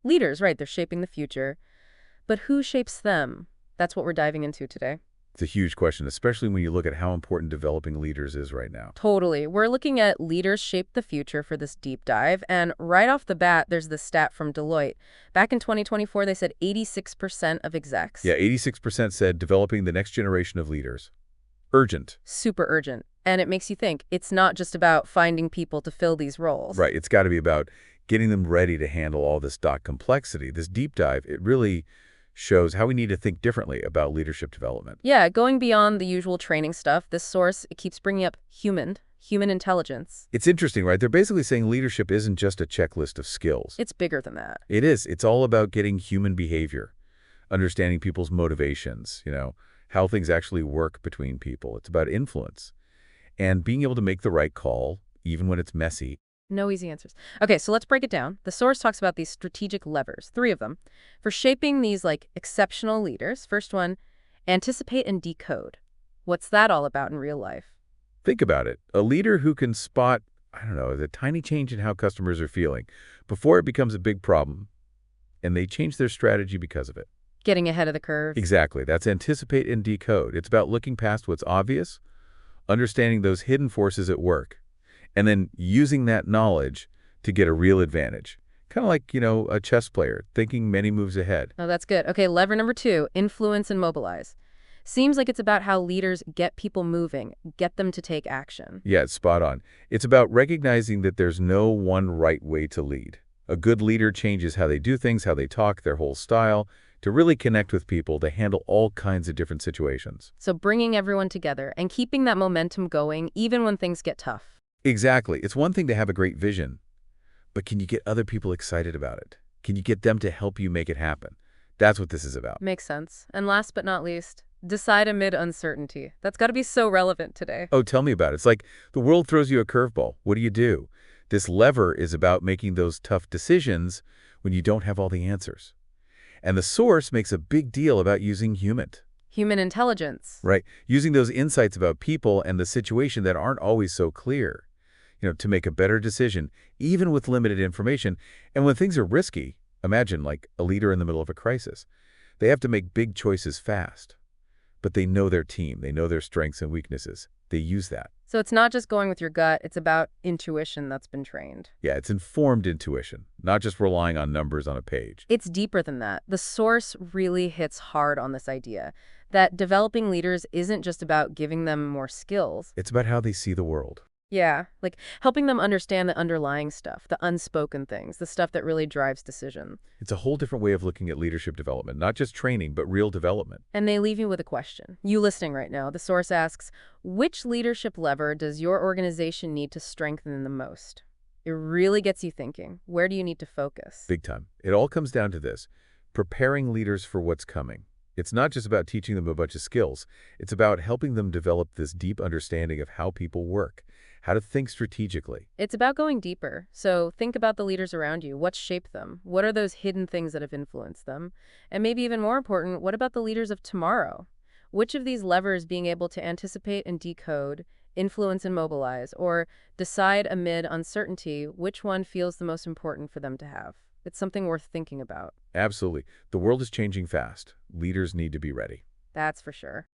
Leaders, right, they're shaping the future. But who shapes them? That's what we're diving into today. It's a huge question, especially when you look at how important developing leaders is right now. Totally. We're looking at leaders shape the future for this deep dive. And right off the bat, there's this stat from Deloitte. Back in 2024, they said 86% of execs. Yeah, 86% said developing the next generation of leaders. Urgent. Super urgent. And it makes you think it's not just about finding people to fill these roles. Right, it's got to be about getting them ready to handle all this doc complexity. This deep dive, it really shows how we need to think differently about leadership development. Yeah, going beyond the usual training stuff, this source, it keeps bringing up human intelligence. It's interesting, right? They're basically saying leadership isn't just a checklist of skills. It's bigger than that. It is. It's all about getting human behavior, understanding people's motivations, how things actually work between people. It's about influence and being able to make the right call, even when it's messy. No easy answers. Okay, so let's break it down. The source talks about these strategic levers, 3 of them, for shaping these exceptional leaders. First one, anticipate and decode. What's that all about in real life? Think about it. A leader who can spot, I don't know, the tiny change in how customers are feeling before it becomes a big problem, and they change their strategy because of it. Getting ahead of the curve. Exactly. That's anticipate and decode. It's about looking past what's obvious, understanding those hidden forces at work, and then using that knowledge to get a real advantage. Kind of like, a chess player, thinking many moves ahead. Oh, that's good. Okay, lever number 2, influence and mobilize. Seems like it's about how leaders get people moving, get them to take action. Yeah, it's spot on. It's about recognizing that there's no one right way to lead. A good leader changes how they do things, how they talk, their whole style, to really connect with people, to handle all kinds of different situations. So bringing everyone together and keeping that momentum going even when things get tough. Exactly. It's one thing to have a great vision, but can you get other people excited about it? Can you get them to help you make it happen? That's what this is about. Makes sense. And last but not least, decide amid uncertainty. That's got to be so relevant today. Oh, tell me about it. It's like the world throws you a curveball. What do? This lever is about making those tough decisions when you don't have all the answers. And the source makes a big deal about using Human intelligence. right? Using those insights about people and the situation that aren't always so clear, to make a better decision, even with limited information. And when things are risky, imagine like a leader in the middle of a crisis. They have to make big choices fast. But they know their team. They know their strengths and weaknesses. They use that. So it's not just going with your gut, it's about intuition that's been trained. Yeah, it's informed intuition, not just relying on numbers on a page. It's deeper than that. The source really hits hard on this idea that developing leaders isn't just about giving them more skills. It's about how they see the world. Yeah, like helping them understand the underlying stuff, the unspoken things, the stuff that really drives decision. It's a whole different way of looking at leadership development, not just training, but real development. And they leave you with a question. You listening right now, the source asks, which leadership lever does your organization need to strengthen the most? It really gets you thinking. Where do you need to focus? Big time. It all comes down to this: preparing leaders for what's coming. It's not just about teaching them a bunch of skills. It's about helping them develop this deep understanding of how people work, how to think strategically. It's about going deeper. So think about the leaders around you. What's shaped them? What are those hidden things that have influenced them? And maybe even more important, what about the leaders of tomorrow? Which of these levers, being able to anticipate and decode, influence and mobilize, or decide amid uncertainty, which one feels the most important for them to have? It's something worth thinking about. Absolutely. The world is changing fast. Leaders need to be ready. That's for sure.